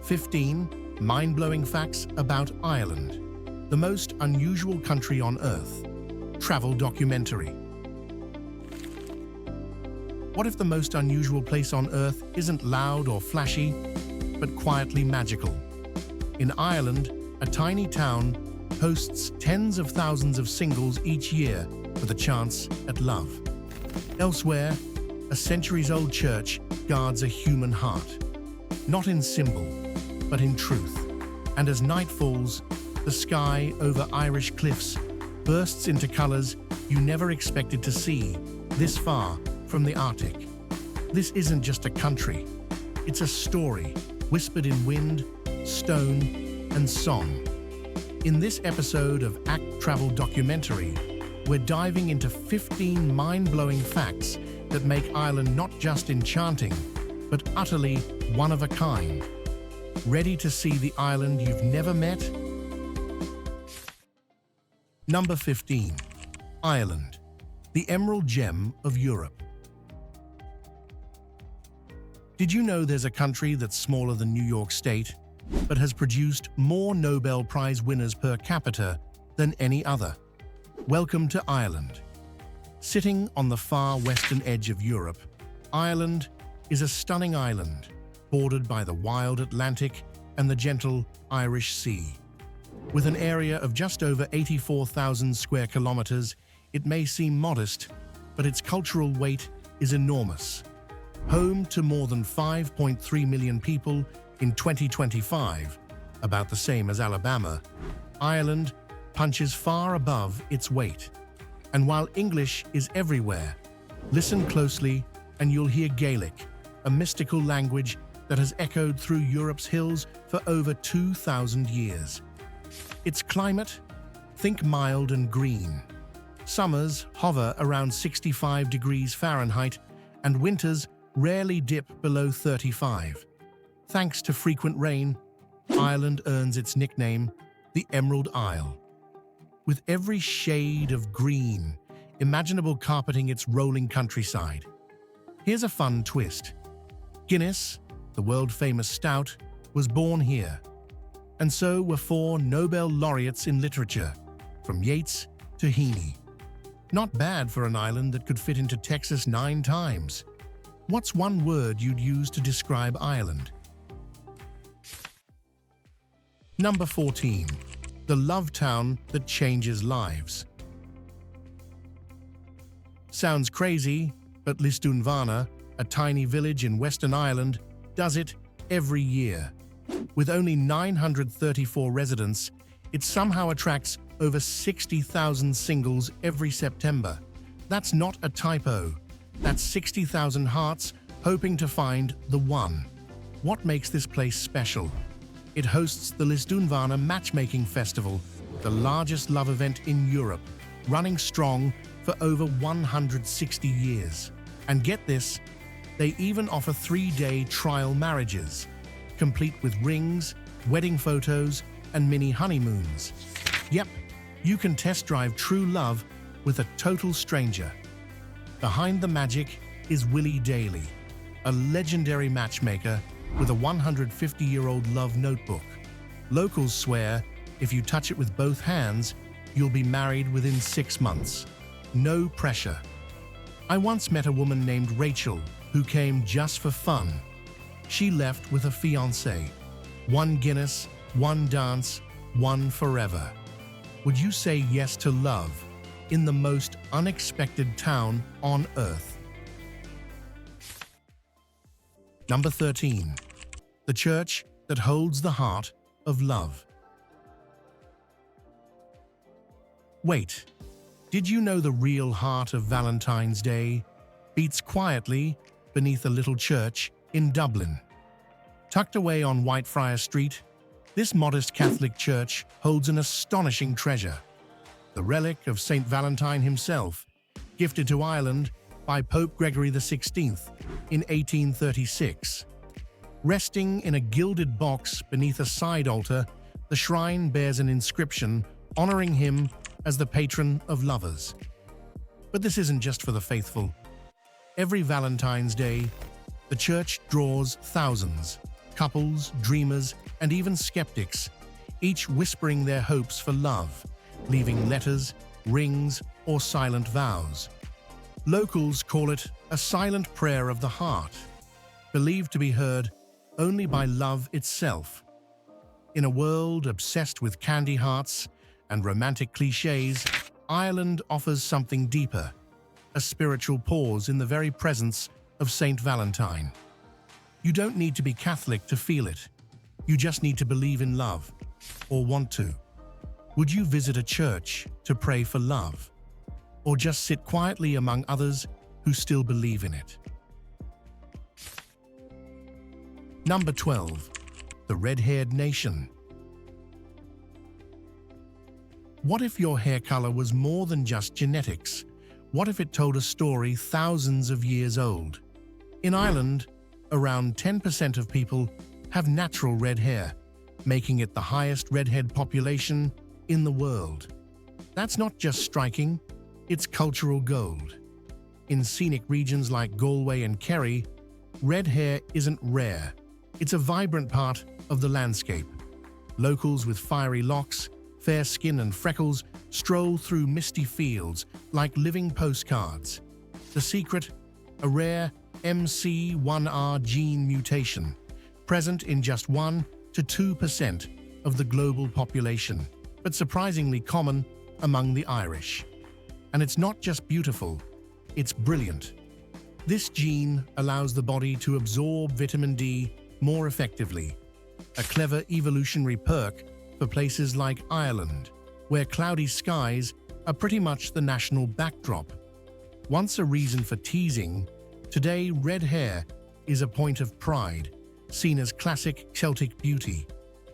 15 mind-blowing facts about Ireland, the most unusual country on Earth. Travel documentary. What if the most unusual place on Earth isn't loud or flashy, but quietly magical? In Ireland, a tiny town hosts tens of thousands of singles each year with a chance at love. Elsewhere, a centuries-old church guards a human heart, not in symbol, but in truth. And as night falls, the sky over Irish cliffs bursts into colors you never expected to see this far from the Arctic. This isn't just a country, it's a story whispered in wind, stone, and song. In this episode of Travel Documentary, we're diving into 15 mind-blowing facts that make Ireland not just enchanting, but utterly one of a kind. Ready to see the island you've never met? Number 15. Ireland, the emerald gem of Europe. Did you know there's a country that's smaller than New York State, but has produced more Nobel Prize winners per capita than any other? Welcome to Ireland. Sitting on the far western edge of Europe, Ireland is a stunning island, bordered by the wild Atlantic and the gentle Irish Sea. With an area of just over 84,000 square kilometers, it may seem modest, but its cultural weight is enormous. Home to more than 5.3 million people in 2025, about the same as Alabama, Ireland punches far above its weight. And while English is everywhere, listen closely and you'll hear Gaelic, a mystical language that has echoed through Europe's hills for over 2,000 years. Its climate? Think mild and green. Summers hover around 65 degrees Fahrenheit, and winters rarely dip below 35. Thanks to frequent rain, Ireland earns its nickname, the Emerald Isle. With every shade of green imaginable carpeting its rolling countryside. Here's a fun twist. Guinness, the world-famous stout, was born here. And so were 4 Nobel laureates in literature, from Yeats to Heaney. Not bad for an island that could fit into Texas 9 times. What's one word you'd use to describe Ireland? Number 14. The love town that changes lives. Sounds crazy, but Lisdoonvarna, a tiny village in Western Ireland, does it every year. With only 934 residents, it somehow attracts over 60,000 singles every September. That's not a typo. That's 60,000 hearts hoping to find the one. What makes this place special? It hosts the Lisdoonvarna Matchmaking Festival, the largest love event in Europe, running strong for over 160 years. And get this, they even offer 3-day trial marriages, complete with rings, wedding photos, and mini honeymoons. Yep, you can test drive true love with a total stranger. Behind the magic is Willie Daly, a legendary matchmaker with a 150-year-old love notebook. Locals swear if you touch it with both hands, you'll be married within 6 months. No pressure. I once met a woman named Rachel who came just for fun. She left with a fiancé. 1 Guinness, 1 dance, 1 forever. Would you say yes to love in the most unexpected town on Earth? Number 13. The church that holds the heart of love. Wait, did you know the real heart of Valentine's Day beats quietly beneath a little church in Dublin? Tucked away on Whitefriars Street, this modest Catholic church holds an astonishing treasure, the relic of Saint Valentine himself, gifted to Ireland by Pope Gregory XVI in 1836. Resting in a gilded box beneath a side altar, the shrine bears an inscription honoring him as the patron of lovers. But this isn't just for the faithful. Every Valentine's Day, the church draws thousands, couples, dreamers, and even skeptics, each whispering their hopes for love, leaving letters, rings, or silent vows. Locals call it a silent prayer of the heart, believed to be heard only by love itself. In a world obsessed with candy hearts and romantic cliches, Ireland offers something deeper, a spiritual pause in the very presence of Saint Valentine. You don't need to be Catholic to feel it. You just need to believe in love, or want to. Would you visit a church to pray for love, or just sit quietly among others who still believe in it? Number 12. The Red-Haired Nation. What if your hair color was more than just genetics? What if it told a story thousands of years old? In Ireland, around 10% of people have natural red hair, making it the highest redhead population in the world. That's not just striking, it's cultural gold. In scenic regions like Galway and Kerry, red hair isn't rare. It's a vibrant part of the landscape. Locals with fiery locks, fair skin and freckles stroll through misty fields like living postcards. The secret? A rare MC1R gene mutation, present in just 1 to 2% of the global population, but surprisingly common among the Irish. And it's not just beautiful, it's brilliant. This gene allows the body to absorb vitamin D more effectively, a clever evolutionary perk for places like Ireland, where cloudy skies are pretty much the national backdrop. Once a reason for teasing, today red hair is a point of pride, seen as classic Celtic beauty.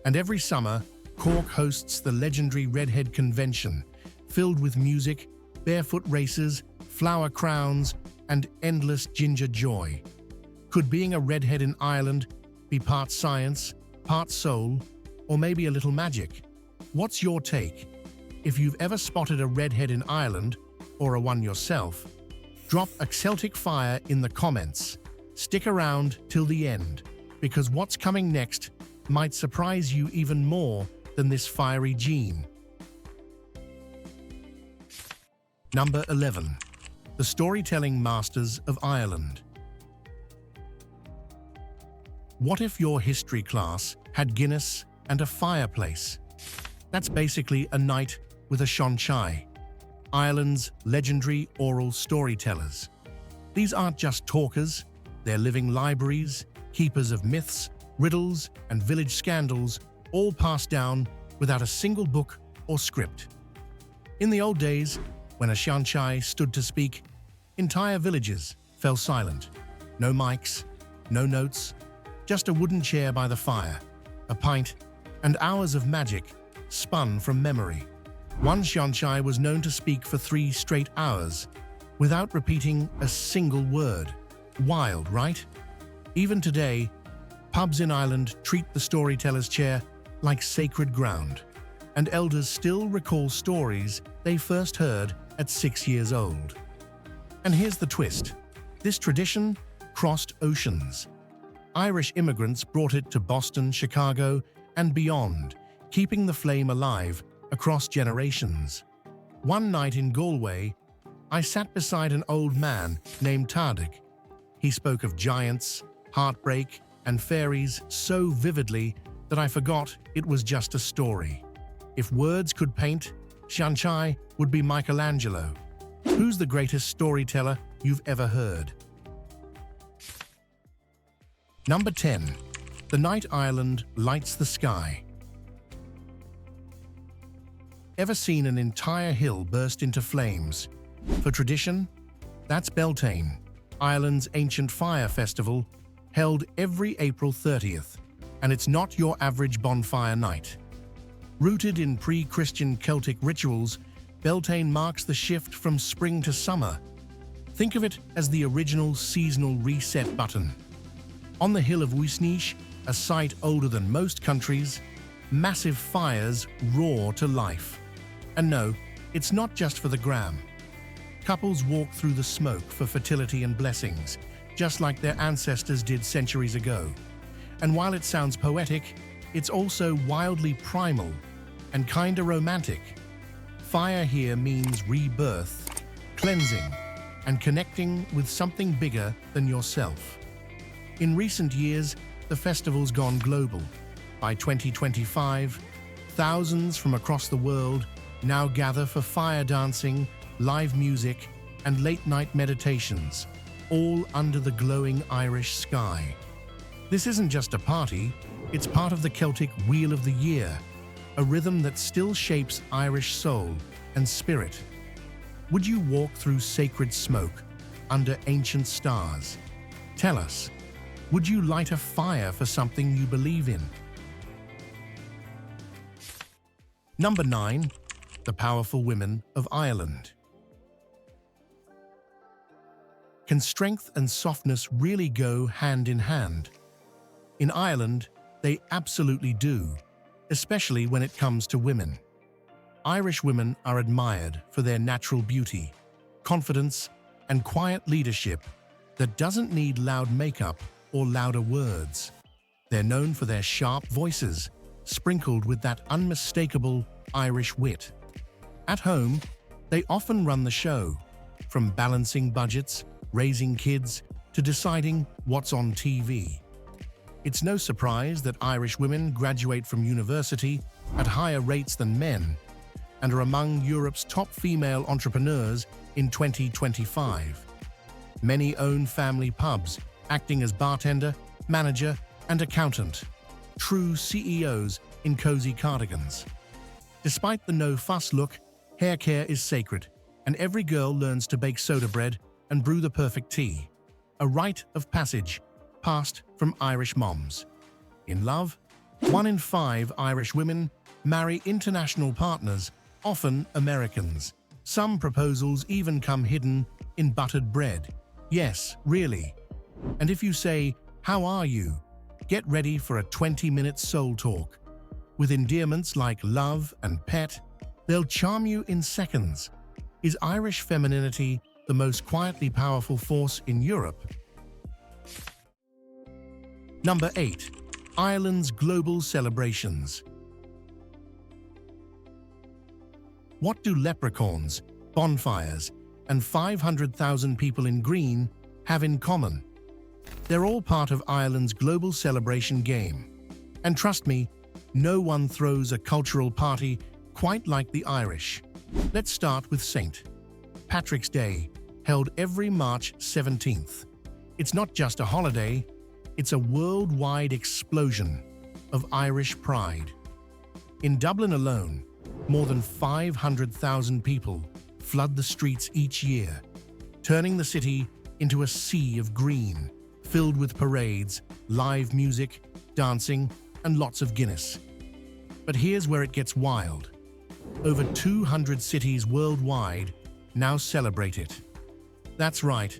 And every summer, Cork hosts the legendary Redhead Convention, filled with music, barefoot races, flower crowns, and endless ginger joy. Could being a redhead in Ireland be part science, part soul, or maybe a little magic? What's your take? If you've ever spotted a redhead in Ireland, or a one yourself, drop a Celtic fire in the comments. Stick around till the end, because what's coming next might surprise you even more than this fiery gene. Number 11. The Storytelling Masters of Ireland. What if your history class had Guinness and a fireplace? That's basically a night with a sean-chai, Ireland's legendary oral storytellers. These aren't just talkers, they're living libraries, keepers of myths, riddles, and village scandals, all passed down without a single book or script. In the old days, when a sean-chai stood to speak, entire villages fell silent. No mics, no notes, just a wooden chair by the fire, a pint, and hours of magic spun from memory. One sean-chai was known to speak for 3 straight hours, without repeating a single word. Wild, right? Even today, pubs in Ireland treat the storyteller's chair like sacred ground, and elders still recall stories they first heard at 6 years old. And here's the twist. This tradition crossed oceans. Irish immigrants brought it to Boston, Chicago, and beyond, keeping the flame alive across generations. One night in Galway, I sat beside an old man named Tardik. He spoke of giants, heartbreak, and fairies so vividly that I forgot it was just a story. If words could paint, sean-chai would be Michelangelo. Who's the greatest storyteller you've ever heard? Number 10. The Night Ireland Lights the Sky. Ever seen an entire hill burst into flames? For tradition, that's Beltane, Ireland's ancient fire festival, held every April 30th, and it's not your average bonfire night. Rooted in pre-Christian Celtic rituals, Beltane marks the shift from spring to summer. Think of it as the original seasonal reset button. On the hill of Uisneach, a site older than most countries, massive fires roar to life. And no, it's not just for the gram. Couples walk through the smoke for fertility and blessings, just like their ancestors did centuries ago. And while it sounds poetic, it's also wildly primal and kinda romantic. Fire here means rebirth, cleansing, and connecting with something bigger than yourself. In recent years, the festival's gone global. By 2025, thousands from across the world now gather for fire dancing, live music, and late-night meditations, all under the glowing Irish sky. This isn't just a party, it's part of the Celtic Wheel of the Year, a rhythm that still shapes Irish soul and spirit. Would you walk through sacred smoke under ancient stars? Tell us, would you light a fire for something you believe in? Number 9. The powerful women of Ireland. Can strength and softness really go hand in hand? In Ireland, they absolutely do, especially when it comes to women. Irish women are admired for their natural beauty, confidence, and quiet leadership that doesn't need loud makeup or louder words. They're known for their sharp voices, sprinkled with that unmistakable Irish wit. At home, they often run the show, from balancing budgets, raising kids, to deciding what's on TV. It's no surprise that Irish women graduate from university at higher rates than men and are among Europe's top female entrepreneurs in 2025. Many own family pubs, acting as bartender, manager, and accountant, true CEOs in cozy cardigans. Despite the no-fuss look, hair care is sacred, and every girl learns to bake soda bread and brew the perfect tea, a rite of passage passed from Irish moms. In love, 1 in 5 Irish women marry international partners, often Americans. Some proposals even come hidden in buttered bread. Yes, really. And if you say, "How are you?" get ready for a 20-minute soul talk. With endearments like love and pet, they'll charm you in seconds. Is Irish femininity the most quietly powerful force in Europe? Number 8. Ireland's global celebrations. What do leprechauns, bonfires, and 500,000 people in green have in common? They're all part of Ireland's global celebration game. And trust me, no one throws a cultural party quite like the Irish. Let's start with St. Patrick's Day, held every March 17th. It's not just a holiday, it's a worldwide explosion of Irish pride. In Dublin alone, more than 500,000 people flood the streets each year, turning the city into a sea of green, filled with parades, live music, dancing, and lots of Guinness. But here's where it gets wild. Over 200 cities worldwide now celebrate it. That's right.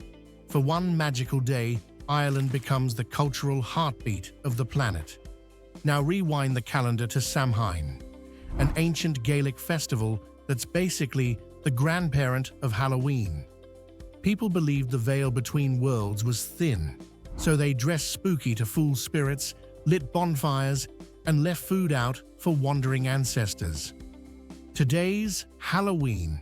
For one magical day, Ireland becomes the cultural heartbeat of the planet. Now rewind the calendar to Samhain, an ancient Gaelic festival that's basically the grandparent of Halloween. People believed the veil between worlds was thin, so they dressed spooky to fool spirits, lit bonfires, and left food out for wandering ancestors. Today's Halloween.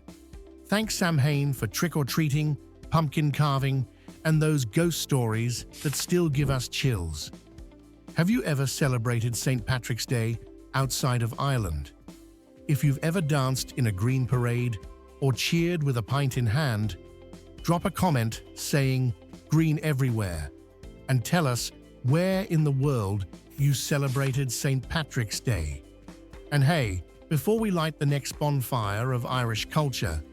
Thanks Samhain for trick-or-treating, pumpkin carving, and those ghost stories that still give us chills. Have you ever celebrated St. Patrick's Day outside of Ireland? If you've ever danced in a green parade or cheered with a pint in hand, drop a comment saying "Green everywhere" and tell us where in the world you celebrated St. Patrick's Day. And hey, before we light the next bonfire of Irish culture,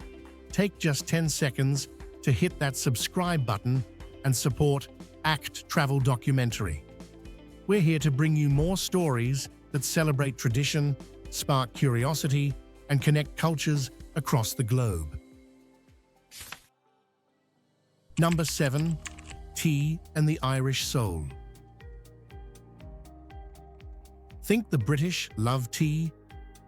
take just 10 seconds to hit that subscribe button and support Travel Documentary. We're here to bring you more stories that celebrate tradition, spark curiosity, and connect cultures across the globe. Number 7. Tea and the Irish soul. Think the British love tea?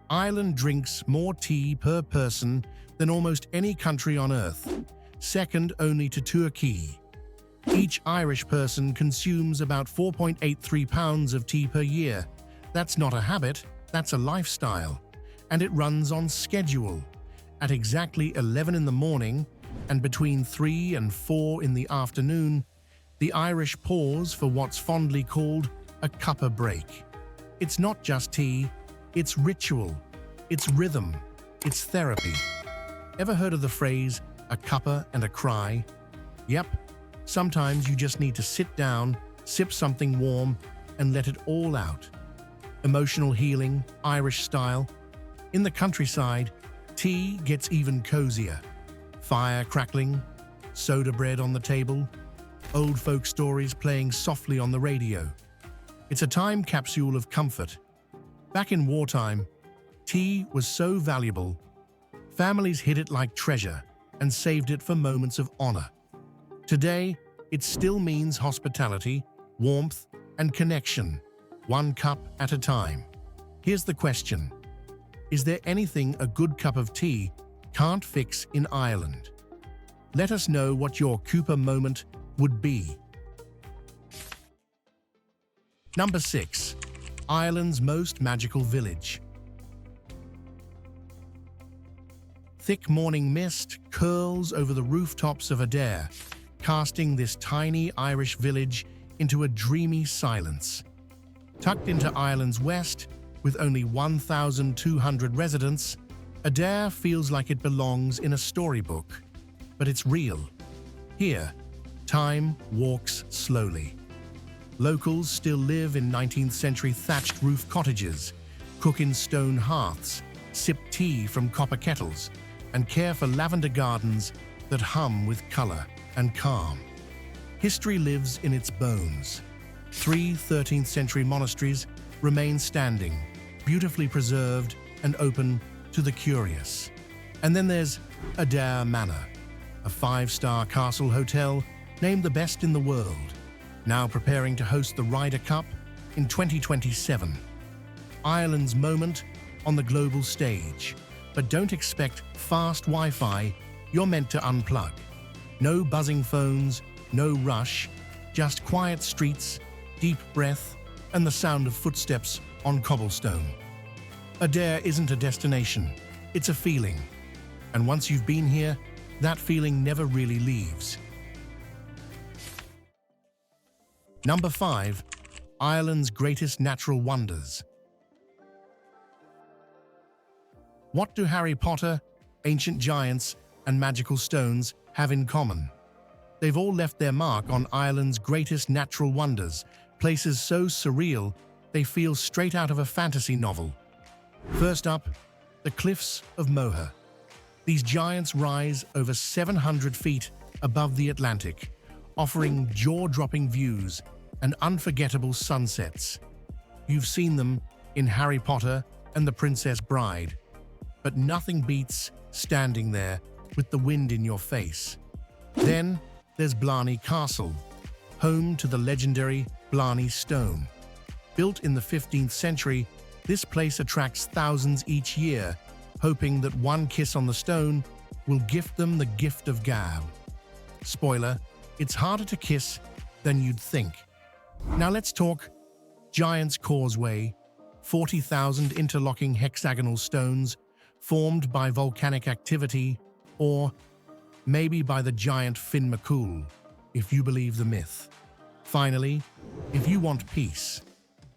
Ireland drinks more tea per person than almost any country on Earth, second only to Turkey. Each Irish person consumes about 4.83 pounds of tea per year. That's not a habit, that's a lifestyle. And it runs on schedule. At exactly 11 in the morning and between 3 and 4 in the afternoon, the Irish pause for what's fondly called a cuppa break. It's not just tea, it's ritual, it's rhythm, it's therapy. Ever heard of the phrase, a cuppa and a cry? Yep, sometimes you just need to sit down, sip something warm, and let it all out. Emotional healing, Irish style. In the countryside, tea gets even cozier. Fire crackling, soda bread on the table, old folk stories playing softly on the radio. It's a time capsule of comfort. Back in wartime, tea was so valuable, families hid it like treasure and saved it for moments of honor. Today, it still means hospitality, warmth, and connection, one cup at a time. Here's the question. Is there anything a good cup of tea can't fix in Ireland? Let us know what your Cooper moment would be. Number 6. Ireland's most magical village. Thick morning mist curls over the rooftops of Adair, casting this tiny Irish village into a dreamy silence. Tucked into Ireland's west, with only 1,200 residents, Adair feels like it belongs in a storybook. But it's real. Here, time walks slowly. Locals still live in 19th century thatched roof cottages, cook in stone hearths, sip tea from copper kettles, and care for lavender gardens that hum with color and calm. History lives in its bones. 3 13th century monasteries remain standing, beautifully preserved and open to the curious. And then there's Adair Manor, a 5-star castle hotel named the best in the world, now preparing to host the Ryder Cup in 2027. Ireland's moment on the global stage. But don't expect fast Wi-Fi, you're meant to unplug. No buzzing phones, no rush, just quiet streets, deep breath, and the sound of footsteps on cobblestone. Adair isn't a destination, it's a feeling. And once you've been here, that feeling never really leaves. Number 5. Ireland's greatest natural wonders. What do Harry Potter, ancient giants, and magical stones have in common? They've all left their mark on Ireland's greatest natural wonders, places so surreal they feel straight out of a fantasy novel. First up, the cliffs of Moher. These giants rise over 700 feet above the Atlantic, offering jaw-dropping views and unforgettable sunsets. You've seen them in Harry Potter and the Princess Bride, but nothing beats standing there with the wind in your face. Then there's Blarney Castle, home to the legendary Blarney Stone. Built in the 15th century, this place attracts thousands each year, hoping that one kiss on the stone will gift them the gift of gab. Spoiler, it's harder to kiss than you'd think. Now let's talk Giant's Causeway, 40,000 interlocking hexagonal stones formed by volcanic activity, or maybe by the giant Finn McCool, if you believe the myth. Finally, if you want peace,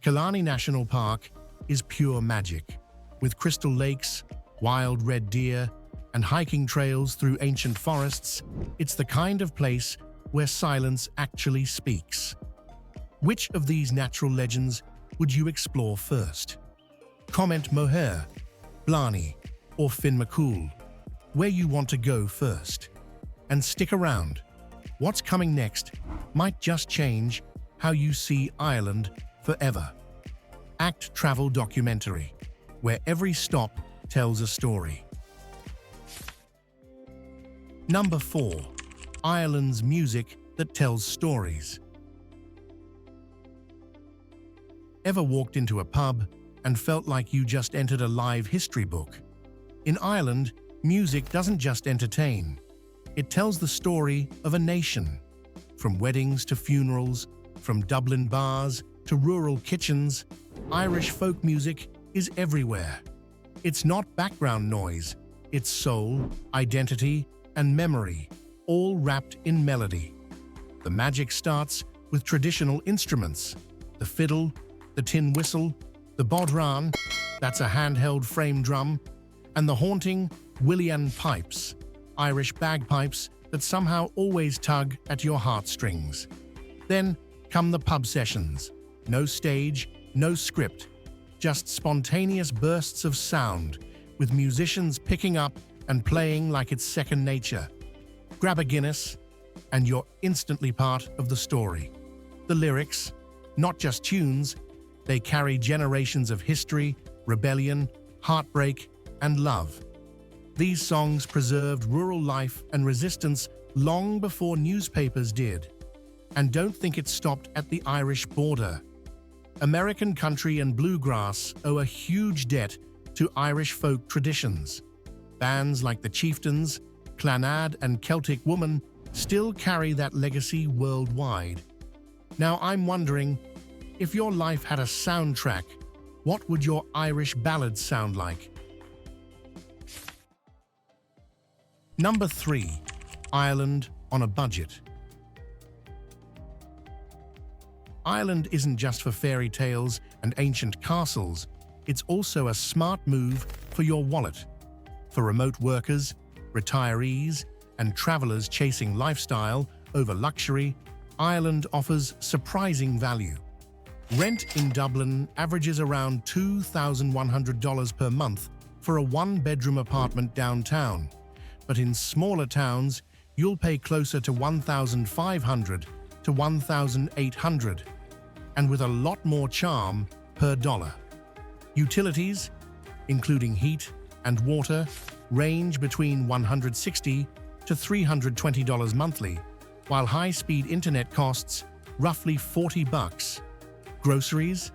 Killarney National Park is pure magic. With crystal lakes, wild red deer, and hiking trails through ancient forests, it's the kind of place where silence actually speaks. Which of these natural legends would you explore first? Comment Moher, Blarney, or Finn McCool, where you want to go first. And stick around. What's coming next might just change how you see Ireland forever. Act Travel Documentary, where every stop tells a story. Number 4. Ireland's music that tells stories. Ever walked into a pub and felt like you just entered a live history book? In Ireland, music doesn't just entertain. It tells the story of a nation. From weddings to funerals, from Dublin bars to rural kitchens, Irish folk music is everywhere. It's not background noise, it's soul, identity, and memory, all wrapped in melody. The magic starts with traditional instruments: the fiddle, the tin whistle, the bodhran, that's a handheld frame drum, and the haunting Willian pipes, Irish bagpipes that somehow always tug at your heartstrings. Then come the pub sessions. No stage, no script, just spontaneous bursts of sound, with musicians picking up and playing like it's second nature. Grab a Guinness, and you're instantly part of the story. The lyrics, not just tunes, they carry generations of history, rebellion, heartbreak, and love. These songs preserved rural life and resistance long before newspapers did. And don't think it stopped at the Irish border. American country and bluegrass owe a huge debt to Irish folk traditions. Bands like the Chieftains, Clannad, and Celtic Woman still carry that legacy worldwide. Now I'm wondering, if your life had a soundtrack, what would your Irish ballad sound like? Number 3. Ireland on a budget. Ireland isn't just for fairy tales and ancient castles, it's also a smart move for your wallet. For remote workers, retirees, and travelers chasing lifestyle over luxury, Ireland offers surprising value. Rent in Dublin averages around $2,100 per month for a one-bedroom apartment downtown, but in smaller towns, you'll pay closer to $1,500 to $1,800, and with a lot more charm per dollar. Utilities, including heat and water, range between $160 to $320 monthly, while high-speed internet costs roughly $40. Groceries,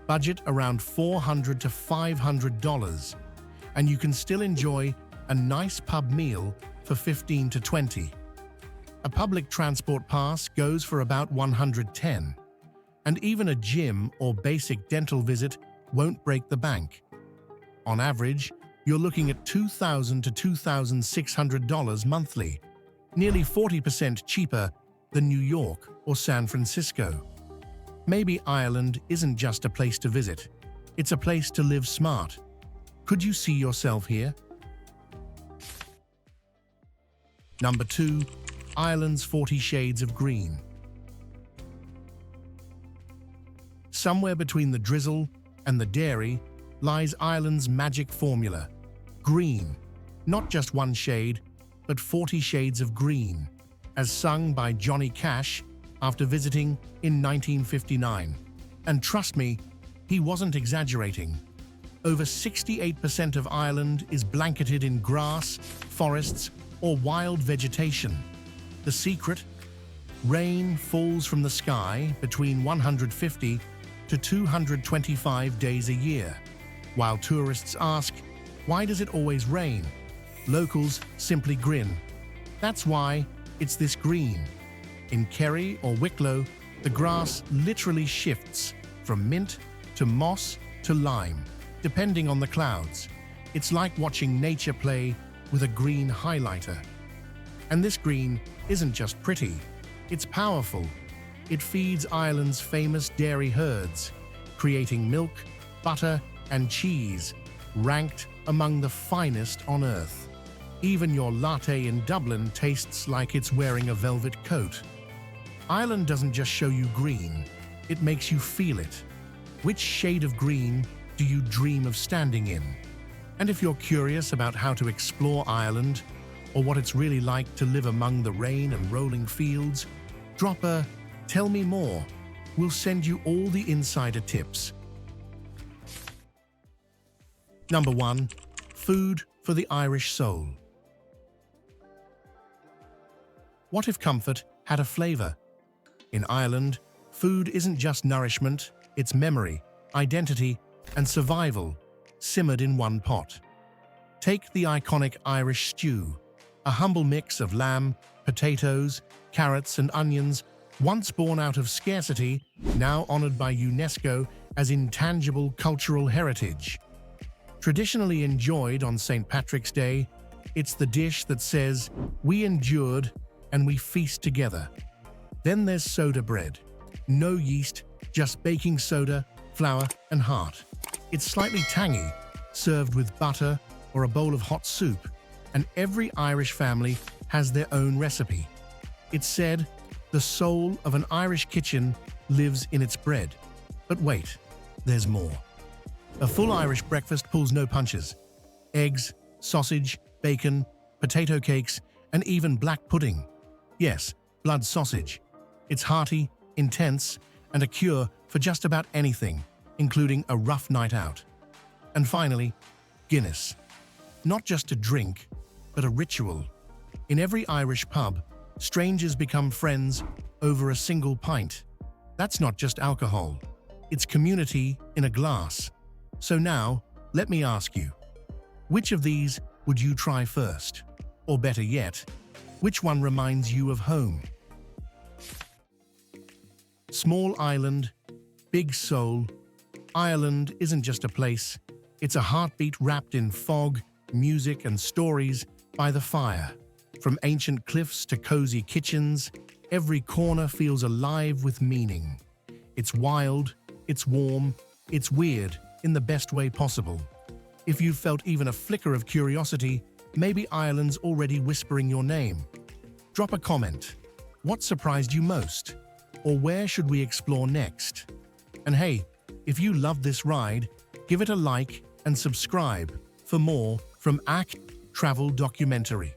budget around $400 to $500, and you can still enjoy a nice pub meal for $15 to $20. A public transport pass goes for about $110, and even a gym or basic dental visit won't break the bank. On average, you're looking at $2,000 to $2,600 monthly, nearly 40% cheaper than New York or San Francisco. Maybe Ireland isn't just a place to visit, it's a place to live smart. Could you see yourself here? Number 2. Ireland's 40 Shades of Green. Somewhere between the drizzle and the dairy lies Ireland's magic formula: green. Not just one shade, but 40 shades of green, as sung by Johnny Cash after visiting in 1959. And trust me, he wasn't exaggerating. Over 68% of Ireland is blanketed in grass, forests, or wild vegetation. The secret? Rain falls from the sky between 150 to 225 days a year. While tourists ask, why does it always rain? Locals simply grin. That's why it's this green. In Kerry or Wicklow, the grass literally shifts from mint to moss to lime, depending on the clouds. It's like watching nature play with a green highlighter. And this green isn't just pretty, it's powerful. It feeds Ireland's famous dairy herds, creating milk, butter, and cheese, ranked among the finest on earth. Even your latte in Dublin tastes like it's wearing a velvet coat. Ireland doesn't just show you green, it makes you feel it. Which shade of green do you dream of standing in? And if you're curious about how to explore Ireland, or what it's really like to live among the rain and rolling fields, drop a "Tell me more." We'll send you all the insider tips. Number 1. Food for the Irish soul. What if comfort had a flavor? In Ireland, food isn't just nourishment, it's memory, identity, and survival, simmered in one pot. Take the iconic Irish stew, a humble mix of lamb, potatoes, carrots and onions, once born out of scarcity, now honored by UNESCO as intangible cultural heritage. Traditionally enjoyed on St. Patrick's Day, it's the dish that says, "We endured and we feast together." Then there's soda bread. No yeast, just baking soda, flour, and heart. It's slightly tangy, served with butter or a bowl of hot soup, and every Irish family has their own recipe. It's said, the soul of an Irish kitchen lives in its bread. But wait, there's more. A full Irish breakfast pulls no punches. Eggs, sausage, bacon, potato cakes, and even black pudding. Yes, blood sausage. It's hearty, intense, and a cure for just about anything, including a rough night out. And finally, Guinness. Not just a drink, but a ritual. In every Irish pub, strangers become friends over a single pint. That's not just alcohol. It's community in a glass. So now, let me ask you, which of these would you try first? Or better yet, which one reminds you of home? Small island, big soul. Ireland isn't just a place. It's a heartbeat wrapped in fog, music, and stories by the fire. From ancient cliffs to cozy kitchens, every corner feels alive with meaning. It's wild, it's warm, it's weird in the best way possible. If you've felt even a flicker of curiosity, maybe Ireland's already whispering your name. Drop a comment. What surprised you most? Or where should we explore next? And hey, if you loved this ride, give it a like and subscribe for more from Travel Documentary.